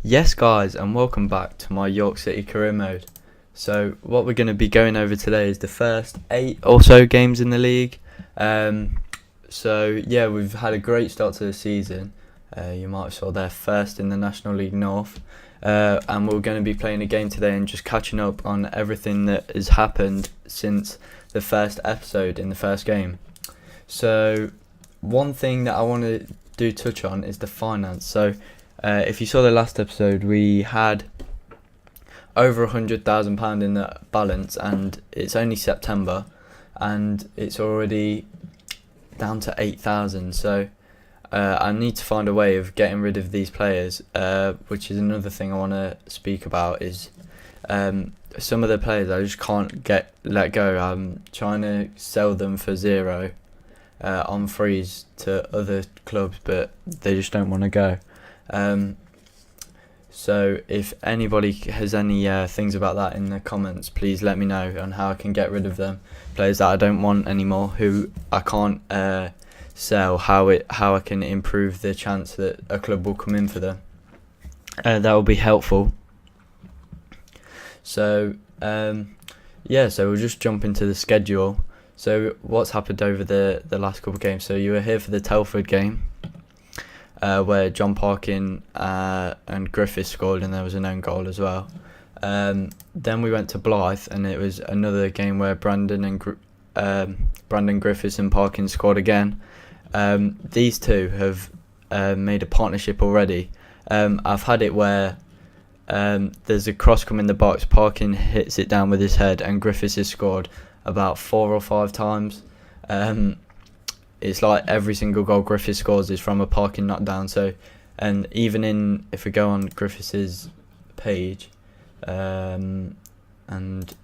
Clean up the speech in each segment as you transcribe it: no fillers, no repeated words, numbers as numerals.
Yes guys, and welcome back to my York City career mode. So what we're going to be going over today is the first 8 or so games in the league. We've had a great start to the season. You might have saw they're first in the National League North. And we're going to be playing a game today and just catching up on everything that has happened since the first episode in the first game. So one thing that I want to touch on is the finance. So if you saw the last episode, we had over £100,000 in the balance, and it's only September, and it's already down to 8,000. So I need to find a way of getting rid of these players, which is another thing I want to speak about. Is some of the players I just can't let go. I'm trying to sell them for zero on freeze to other clubs, but they just don't want to go. So if anybody has any things about that in the comments, please let me know on how I can get rid of them. Players that I don't want anymore, who I can't sell, how I can improve the chance that a club will come in for them. That will be helpful. So so we'll just jump into the schedule. So what's happened over the last couple of games? So you were here for the Telford game, where John Parkin and Griffiths scored, and there was an own goal as well. Then we went to Blyth, and it was another game where Brandon Griffiths and Parkin scored again. These two have made a partnership already. I've had it where there's a cross come in the box, Parkin hits it down with his head, and Griffiths has scored about 4 or 5 times. It's like every single goal Griffiths scores is from a Parkin knockdown. So, and even if we go on Griffiths' page, and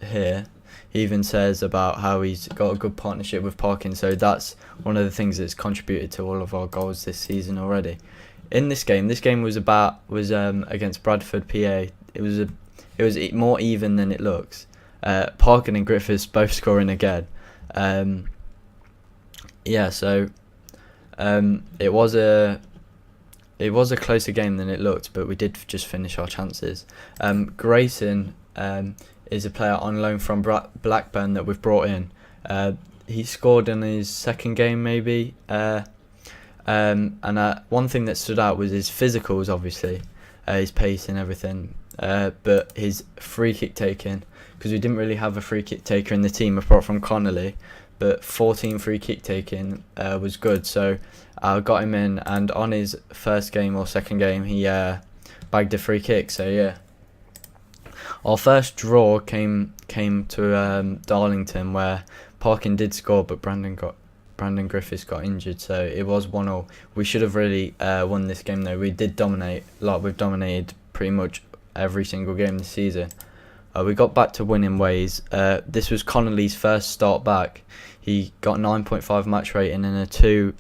here, he even says about how he's got a good partnership with Parkin. So that's one of the things that's contributed to all of our goals this season already. In this game was against Bradford, PA. It was more even than it looks. Parkin and Griffiths both scoring again. It was a closer game than it looked, but we did just finish our chances. Grayson is a player on loan from Blackburn that we've brought in. He scored in his second game maybe. One thing that stood out was his physicals, obviously, his pace and everything. But his free kick taking, because we didn't really have a free kick taker in the team apart from Connolly. But 14 free kick taking was good, so I got him in, and on his first game or second game he bagged a free kick. So yeah, our first draw came to Darlington, where Parkin did score, but Brandon Griffiths got injured, so it was 1-1. We should have really won this game though. We did dominate, like we've dominated pretty much every single game this season. We got back to winning ways. This was Connolly's first start back. He got 9.5 match rating and two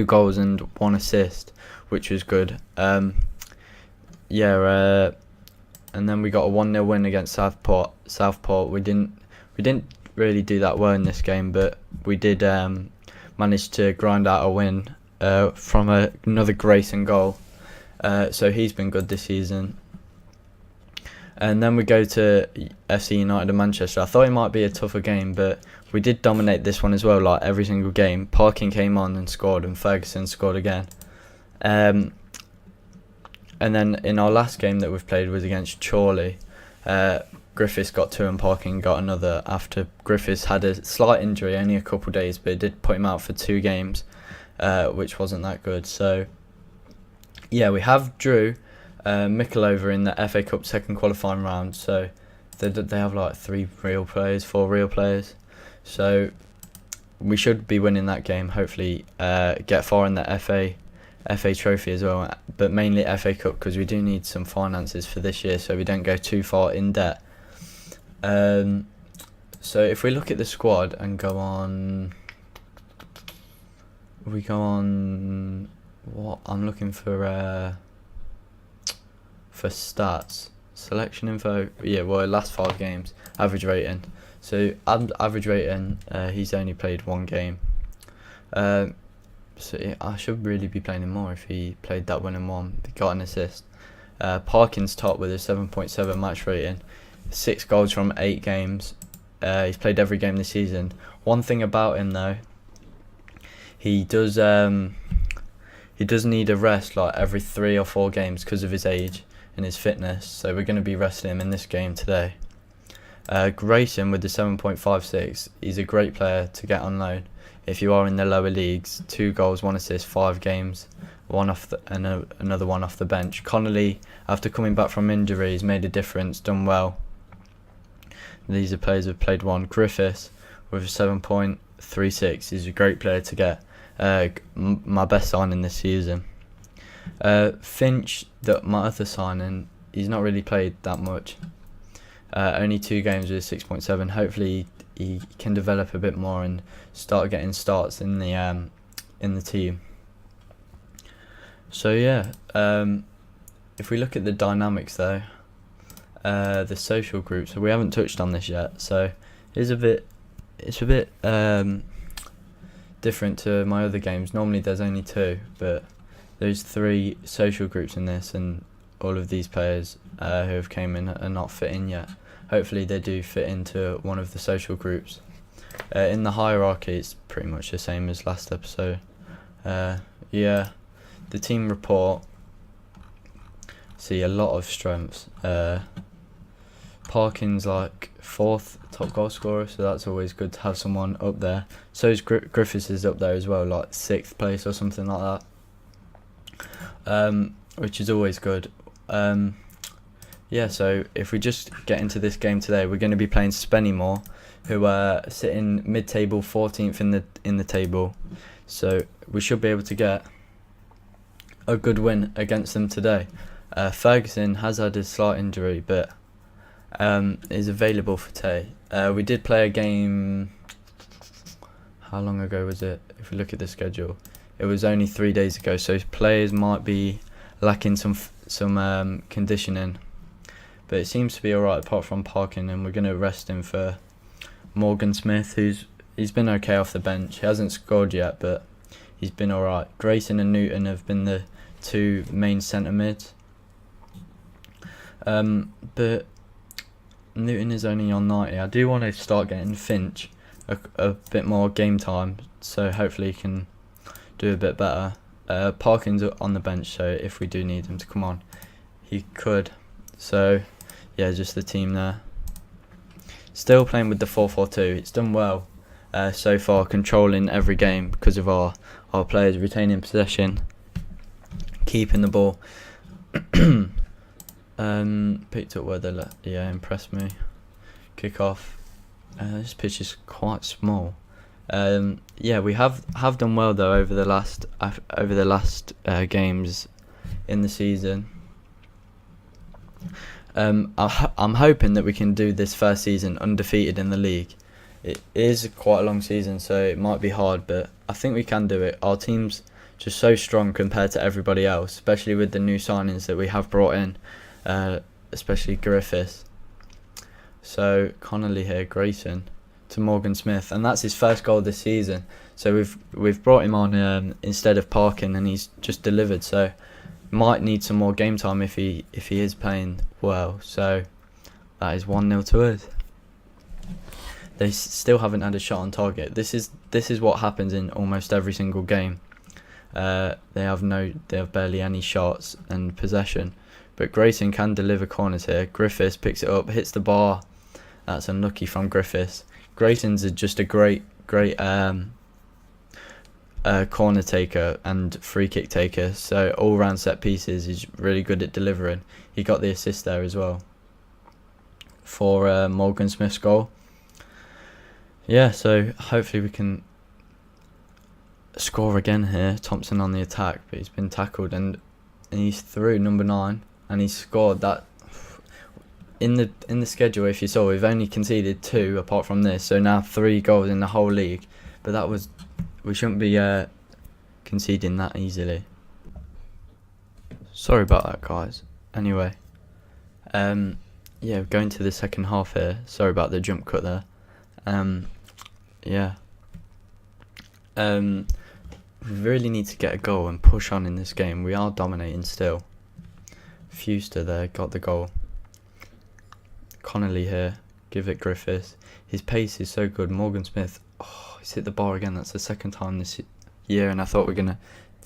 goals and 1 assist, which was good. And then we got a 1-0 win against Southport. We didn't really do that well in this game, but we did manage to grind out a win from another Grayson goal. So he's been good this season. And then we go to FC United of Manchester. I thought it might be a tougher game, but we did dominate this one as well, like every single game. Parkin came on and scored, and Ferguson scored again. And then in our last game that we've played was against Chorley. Griffiths got 2 and Parkin got another after Griffiths had a slight injury, only a couple of days, but it did put him out for 2 games, which wasn't that good. So yeah, we have drew Mickleover in the FA Cup second qualifying round, so they have like 4 real players, so we should be winning that game, hopefully get far in the FA Trophy as well, but mainly FA Cup, because we do need some finances for this year so we don't go too far in debt. So if we look at the squad and go on what I'm looking for stats, selection info, last 5 games, average rating. So average rating, he's only played 1 game. So yeah, I should really be playing him more if he played that winning one. He got an assist. Parkin's top with a 7.7 match rating, 6 goals from 8 games. He's played every game this season. One thing about him though, he does need a rest like every 3 or 4 games because of his age and his fitness. So we're going to be resting him in this game today. Grayson with the 7.56, he's a great player to get on loan if you are in the lower leagues. 2 goals, 1 assist, 5 games, one off another one off the bench. Connolly, after coming back from injury, has made a difference, done well. These are players who have played one. Griffiths with a 7.36, he's a great player to get. My best signing this season. Finch, my other signing, he's not really played that much. Only 2 games with 6.7. Hopefully he can develop a bit more and start getting starts in the team. So yeah, if we look at the dynamics though, the social group. So we haven't touched on this yet. So it's a bit different to my other games. Normally there's only 2, but there's 3 social groups in this, and all of these players who have came in are not fit in yet. Hopefully they do fit into one of the social groups. In the hierarchy, it's pretty much the same as last episode. Yeah, the team report. See a lot of strengths. Parkin's like 4th top goal scorer, so that's always good to have someone up there. So is Griffiths is up there as well, like 6th place or something like that, which is always good. Yeah, so if we just get into this game today, we're going to be playing Spennymoor, who are sitting mid-table, 14th in the table. So we should be able to get a good win against them today. Ferguson has had a slight injury, but is available for today. We did play a game. How long ago was it? If we look at the schedule, it was only 3 days ago. So players might be lacking some conditioning, but it seems to be alright apart from Parkin, and we're going to rest him for Morgan Smith, he's been okay off the bench. He hasn't scored yet, but he's been alright. Grayson and Newton have been the 2 main centre mids, but Newton is only on 90. I do want to start getting Finch a bit more game time, so hopefully he can do a bit better. Parkin's on the bench, so if we do need him to come on, he could. So yeah, just the team there. Still playing with the 4-4-2. It's done well so far, controlling every game because of our players retaining possession, keeping the ball. Picked up where they impressed me. Kick off. This pitch is quite small. Yeah, we have done well though over the last games in the season. I'm hoping that we can do this first season undefeated in the league. It is quite a long season, so it might be hard, but I think we can do it. Our team's just so strong compared to everybody else, especially with the new signings that we have brought in, especially Griffiths. So Connolly here, Grayson to Morgan Smith, and that's his first goal this season. So we've brought him on instead of Parkin, and he's just delivered. So might need some more game time if he is playing well. So that is 1-0 to us. They still haven't had a shot on target. This is what happens in almost every single game. They have barely any shots and possession, but Grayson can deliver corners here. Griffiths picks it up, hits the bar. That's unlucky from Griffiths. Grayson's just a great corner taker and free kick taker, so all round set pieces he's really good at delivering. He got the assist there as well for Morgan Smith's goal. Yeah, so hopefully we can score again here. Thompson on the attack, but he's been tackled and he's through, number 9, and he's scored. That in the schedule, if you saw, we've only conceded 2 apart from this, so now 3 goals in the whole league, but we shouldn't be conceding that easily. Sorry about that, guys. Anyway, yeah, going to the second half here. Sorry about the jump cut there. Yeah. We really need to get a goal and push on in this game. We are dominating still. Fuster there got the goal. Connolly here, give it Griffiths. His pace is so good. Morgan Smith, oh, he's hit the bar again. That's the second time this year, and I thought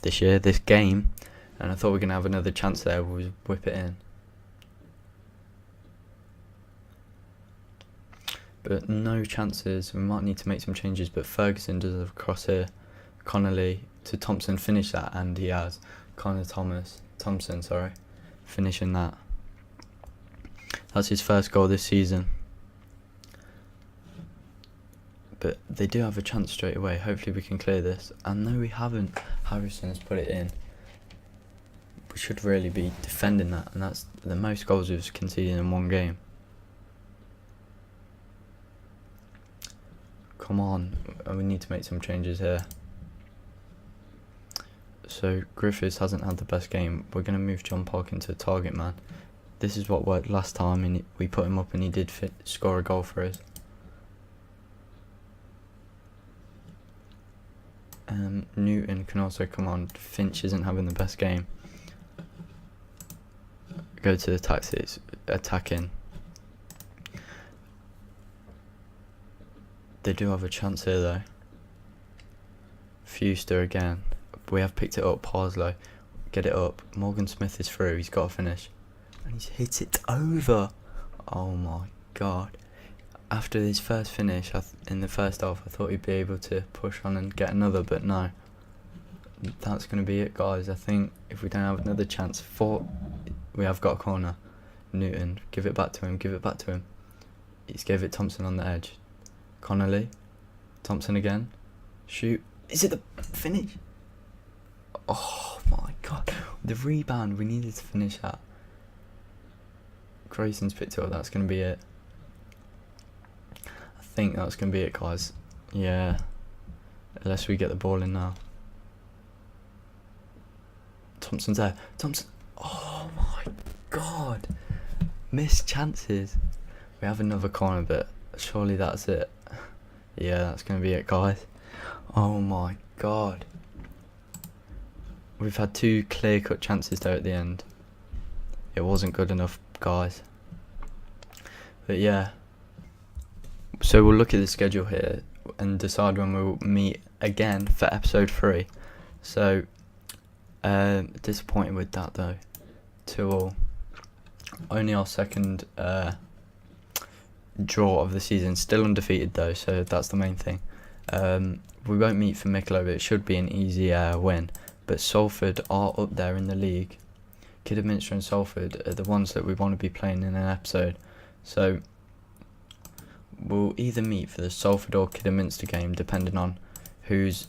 this game, and I thought we were gonna have another chance there. We'll whip it in, but no chances. We might need to make some changes. But Ferguson does a cross here. Connolly to Thompson, finish that, and he has. Connor Thompson, finishing that. That's his first goal this season. But they do have a chance straight away. Hopefully we can clear this. And no, we haven't. Harrison's put it in. We should really be defending that, and that's the most goals we've conceded in one game. Come on, we need to make some changes here. So Griffiths hasn't had the best game. We're going to move John Park into target man. This is what worked last time, and we put him up and he did score a goal for us. Newton can also come on. Finch isn't having the best game. Go to the tactics, attacking. They do have a chance here though. Fuster again. We have picked it up. Parslow, get it up. Morgan Smith is through. He's got to finish, and he's hit it over. Oh my god! After his first finish in the first half, I thought he'd be able to push on and get another, but no. That's going to be it, guys. I think if we don't have another chance, we have got a corner. Newton, give it back to him. Give it back to him. He's gave it Thompson on the edge. Connolly, Thompson again. Shoot! Is it the finish? Oh my god! The rebound. We needed to finish that. Grayson's picked it up. That's going to be it. I think that's going to be it, guys. Yeah. Unless we get the ball in now. Thompson's there. Thompson. Oh my god. Missed chances. We have another corner, but surely that's it. Yeah, that's going to be it, guys. Oh my god. We've had two clear-cut chances there at the end. It wasn't good enough, guys. But yeah. So we'll look at the schedule here and decide when we'll meet again for episode 3. So, disappointed with that though. 2-2. Only our second draw of the season. Still undefeated though, so that's the main thing. We won't meet for Middlesbrough. It should be an easy win. But Salford are up there in the league. Kidderminster and Salford are the ones that we want to be playing in an episode. So we'll either meet for the Salford or Kidderminster game, depending on who's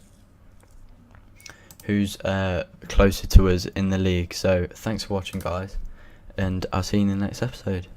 closer to us in the league. So thanks for watching, guys, and I'll see you in the next episode.